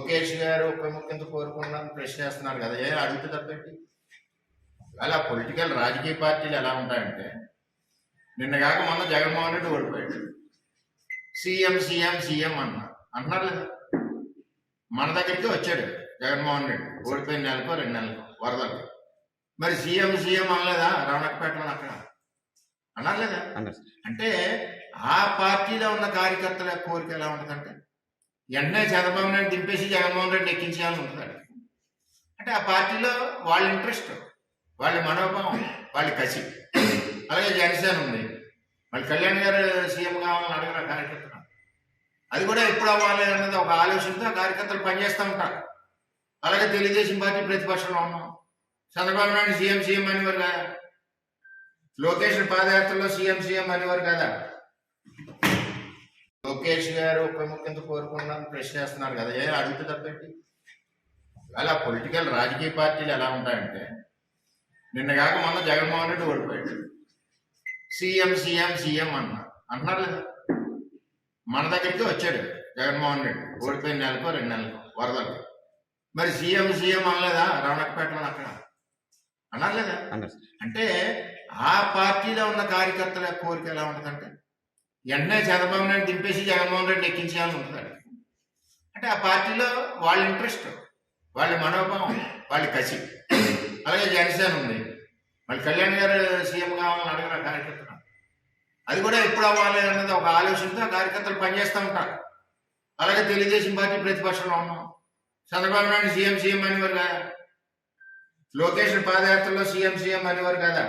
లోకేష్ గారు ఉప ముఖ్యమంత్రి కోరుకున్నాను ప్రశ్న వేస్తున్నారు కదా, అడిగితే తప్పేంటి? అలా పొలిటికల్ రాజకీయ పార్టీలు ఎలా ఉంటాయంటే, నిన్న కాక మొన్న జగన్మోహన్ రెడ్డి ఓడిపోయాడు, సీఎం సీఎం సీఎం అంటున్నారు లేదా? మన దగ్గరికి వచ్చాడు జగన్మోహన్ రెడ్డి ఓడిపోయిన నెలకో 2 నెలలకో వరదలు, మరి సీఎం సీఎం అనలేదా? రమణపేటలో అక్కడ అన్నారు లేదా? అంటే ఆ పార్టీలో ఉన్న కార్యకర్తల కోరిక ఎలా ఉంటుందంటే, వెంటనే చంద్రబాబు నాయుడు దింపేసి జగన్మోహన్ రెడ్డి ఎక్కించేయాలని ఉంటుంది. అంటే ఆ పార్టీలో వాళ్ళ ఇంట్రెస్ట్, వాళ్ళ మనోభావం, వాళ్ళ కసి. అలాగే జనసేన ఉంది, మళ్ళీ కళ్యాణ్ గారు సీఎం కావాలని అడిగిన కార్యకర్తలు, అది కూడా ఎప్పుడు అవ్వాలి అన్నది ఒక ఆలోచనతో ఆ కార్యకర్తలు పనిచేస్తూ ఉంటారు. అలాగే తెలుగుదేశం పార్టీ ప్రతిపక్షంలో ఉన్నాం, చంద్రబాబు నాయుడు సీఎం సీఎం అనేవారు కదా, లోకేష్ పాదయాత్రలో సీఎం సీఎం అనేవారు కదా. లోకేష్ గారు ఉప ముఖ్యమంత్రి కోరుకున్నాను ప్రశ్న వేస్తున్నారు కదా, అడిగితే తప్పేంటి? అలా పొలిటికల్ రాజకీయ పార్టీలు ఎలా ఉంటాయంటే, నిన్న కాక మొన్న జగన్మోహన్ రెడ్డి ఓడిపోయాడు, సీఎం సీఎం సీఎం అంటున్నారు లేదా? మన దగ్గరికి వచ్చాడు జగన్మోహన్ రెడ్డి ఓడిపోయిన నెలకో 2 నెలలకో వరదలు, మరి సీఎం సీఎం అనలేదా? రమణపేటలో అక్కడ అన్నారు లేదా? అంటే ఆ పార్టీలో ఉన్న కార్యకర్తల కోరిక ఎలా ఉంటుందంటే, వెంటనే చంద్రబాబు నాయుడు దింపేసి జగన్మోహన్ రెడ్డి ఎక్కించేయాలని ఉంటుంది. అంటే ఆ పార్టీలో వాళ్ళ ఇంట్రెస్ట్, వాళ్ళ మనోభావం, వాళ్ళ కసి. అలాగే జనసేన ఉంది, మళ్ళీ కళ్యాణ్ గారు సీఎం కావాలని అడిగిన కార్యకర్తలు, అది కూడా ఎప్పుడు అవ్వాలి అన్నది ఒక ఆలోచనతో ఆ కార్యకర్తలు పనిచేస్తూ ఉంటారు. అలాగే తెలుగుదేశం పార్టీ ప్రతిపక్షంలో ఉన్నాం, చంద్రబాబు నాయుడు సీఎం సీఎం అనేవారు కదా, లోకేష్ పాదయాత్రలో సీఎం సీఎం అనేవారు కదా.